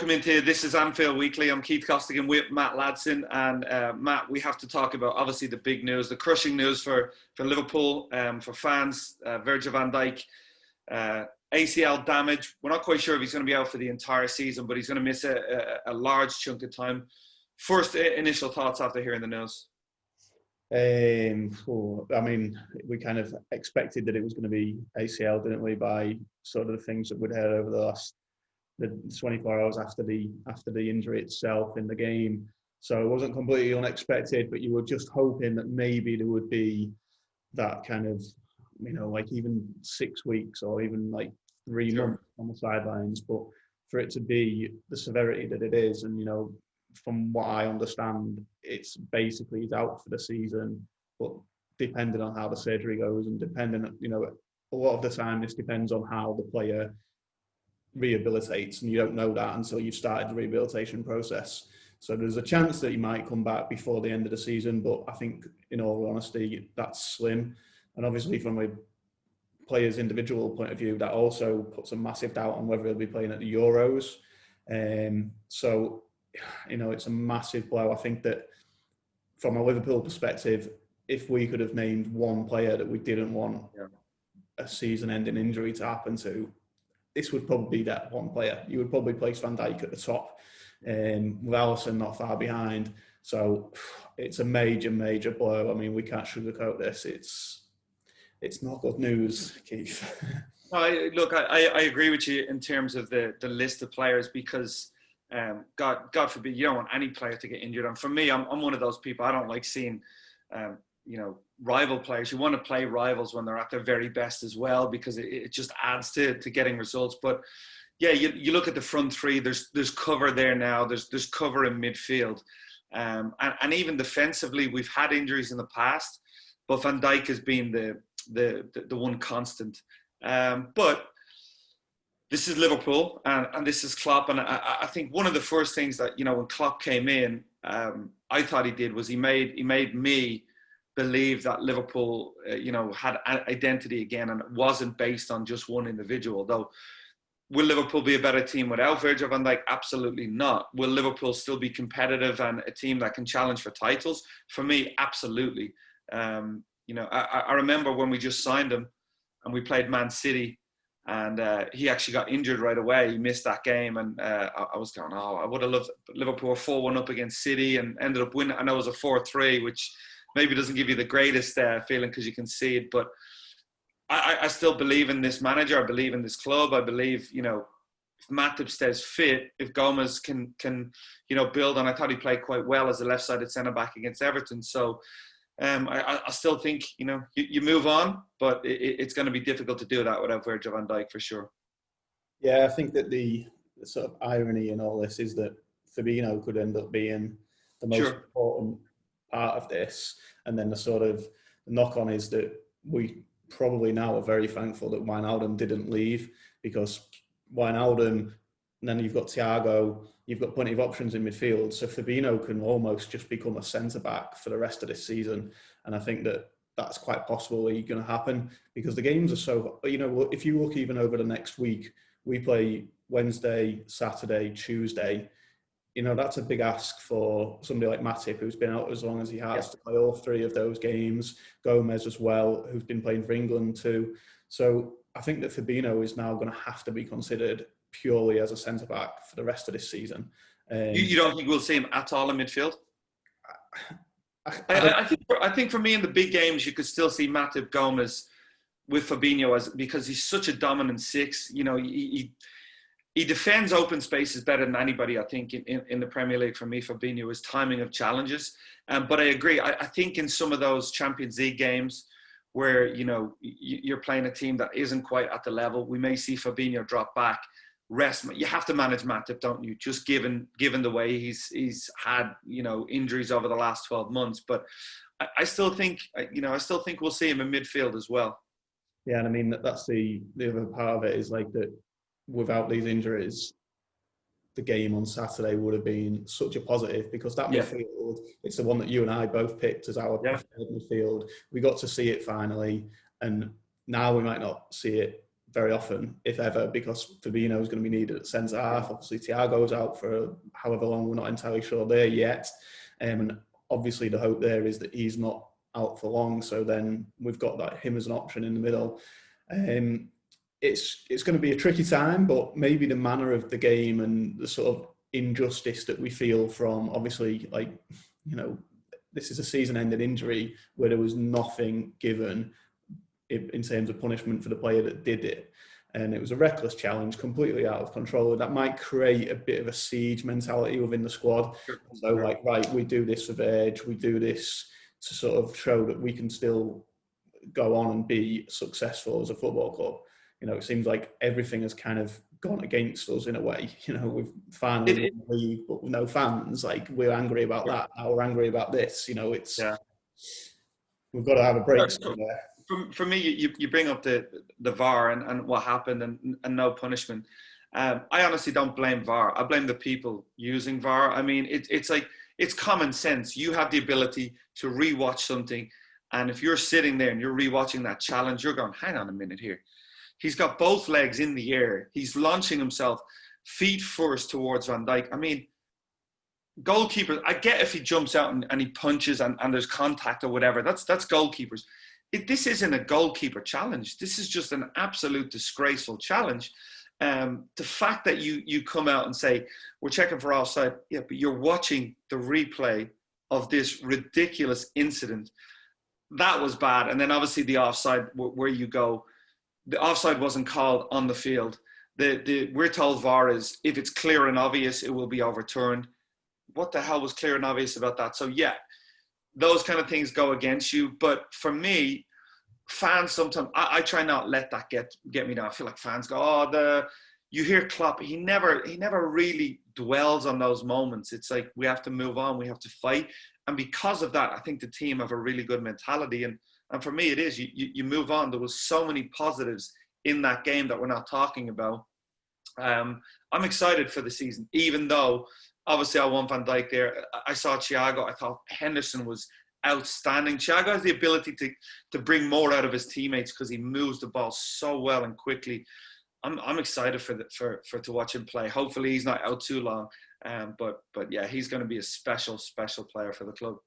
welcome into This is Anfield Weekly. I'm Keith Costigan with Matt Ladson. And Matt, we have to talk about obviously the big news, the crushing news for Liverpool, for fans. Virgil van Dijk, ACL damage. We're not quite sure if he's going to be out for the entire season, but he's going to miss a large chunk of time. First initial thoughts after hearing the news. I mean, we kind of expected that it was going to be ACL, didn't we, by sort of the things that we'd heard over the 24 hours after the injury itself in the game. So it wasn't completely unexpected, but you were just hoping that maybe there would be that kind of, like even 6 weeks or even like 3 months on the sidelines. But for it to be the severity that it is, and from what I understand, it's basically he's out for the season, but depending on how the surgery goes and depending, a lot of the time this depends on how the player rehabilitates, and you don't know that until you've started the rehabilitation process. So there's a chance that he might come back before the end of the season, but I think, in all honesty, that's slim. And obviously from a player's individual point of view, that also puts a massive doubt on whether he'll be playing at the Euros. So, it's a massive blow. I think that from a Liverpool perspective, if we could have named one player that we didn't want a season-ending injury to happen to, this would probably be that one player. You would probably place Van Dijk at the top, with Alisson not far behind. So it's a major, major blow. I mean, we can't sugarcoat this. It's not good news, Keith. I agree with you in terms of the list of players, because God forbid, you don't want any player to get injured. And for me, I'm one of those people. I don't like seeing, rival players. You want to play rivals when they're at their very best as well, because it just adds to getting results. But yeah, you look at the front three. There's cover there now. There's cover in midfield, and even defensively, we've had injuries in the past, but Van Dijk has been the one constant. But this is Liverpool, and this is Klopp, and I think one of the first things that when Klopp came in, I thought he did was he made me believe that Liverpool, had identity again, and it wasn't based on just one individual. Though, will Liverpool be a better team without Virgil van Dijk? Absolutely not. Will Liverpool still be competitive and a team that can challenge for titles? For me, absolutely. I remember when we just signed him, and we played Man City. And he actually got injured right away. He missed that game, and I was going, I would have loved Liverpool 4-1 up against City, and ended up winning. I know it was a 4-3, which maybe doesn't give you the greatest feeling because you can see it. But I still believe in this manager. I believe in this club. I believe, if Matip stays fit, if Gomez can build on. I thought he played quite well as a left-sided centre-back against Everton. So I still think, you move on, but it's going to be difficult to do that without Virgil van Dijk for sure. Yeah, I think that the sort of irony in all this is that Fabinho could end up being the most important part of this. And then the sort of knock-on is that we probably now are very thankful that Wijnaldum didn't leave, because Wijnaldum, and then you've got Thiago, you've got plenty of options in midfield. So Fabinho can almost just become a centre-back for the rest of this season. And I think that that's quite possibly going to happen, because the games are so, if you look even over the next week, we play Wednesday, Saturday, Tuesday. That's a big ask for somebody like Matip, who's been out as long as he has, to play all 3 of those games. Gomez as well, who's been playing for England too. So I think that Fabinho is now going to have to be considered purely as a centre-back for the rest of this season. You don't think we'll see him at all in midfield? I think for me in the big games, you could still see Matip, Gomez with Fabinho, because he's such a dominant 6. He defends open spaces better than anybody, I think, in the Premier League. For me, Fabinho, his timing of challenges. But I agree. I think in some of those Champions League games where, you're playing a team that isn't quite at the level, we may see Fabinho drop back. You have to manage Matip, don't you? Just given the way he's had, injuries over the last 12 months. But I still think we'll see him in midfield as well. Yeah, and I mean, that's the other part of it is like that. Without these injuries, the game on Saturday would have been such a positive, because that midfield, it's the one that you and I both picked as our preferred midfield. We got to see it finally, and now we might not see it very often, if ever, because Fabinho is going to be needed at centre half. Obviously, Thiago's out for however long, we're not entirely sure there yet. And obviously, the hope there is that he's not out for long. So then we've got that him as an option in the middle. It's going to be a tricky time, but maybe the manner of the game and the sort of injustice that we feel from, obviously, like, you know, this is a season-ending injury where there was nothing given in terms of punishment for the player that did it. And it was a reckless challenge, completely out of control. That might create a bit of a siege mentality within the squad. So, like, right, we do this for Virg, we do this to sort of show that we can still go on and be successful as a football club. You know, it seems like everything has kind of gone against us in a way. You know, we've finally won the league, but with no fans. Like, we're angry about that. Now we're angry about this. You know, it's we've got to have a break somewhere. For me, you bring up the VAR and what happened and no punishment. I honestly don't blame VAR. I blame the people using VAR. I mean, it's like, it's common sense. You have the ability to rewatch something, and if you're sitting there and you're rewatching that challenge, you're going, hang on a minute here. He's got both legs in the air. He's launching himself feet first towards Van Dijk. I mean, goalkeepers, I get if he jumps out and he punches and there's contact or whatever. That's goalkeepers. This isn't a goalkeeper challenge. This is just an absolute disgraceful challenge. The fact that you come out and say, we're checking for offside, yeah, but you're watching the replay of this ridiculous incident. That was bad. And then obviously the offside, where you go, the offside wasn't called on the field. We're told VAR is, if it's clear and obvious, it will be overturned. What the hell was clear and obvious about that? So yeah, those kind of things go against you. But for me, fans sometimes, I try not let that get me down. I feel like fans go, you hear Klopp, he never really dwells on those moments. It's like, we have to move on, we have to fight. And because of that, I think the team have a really good mentality. And for me, it is, you move on. There was so many positives in that game that we're not talking about. I'm excited for the season, even though obviously I want Van Dijk there. I saw Thiago. I thought Henderson was outstanding. Thiago has the ability to bring more out of his teammates because he moves the ball so well and quickly. I'm excited for to watch him play. Hopefully he's not out too long. But yeah, he's going to be a special player for the club.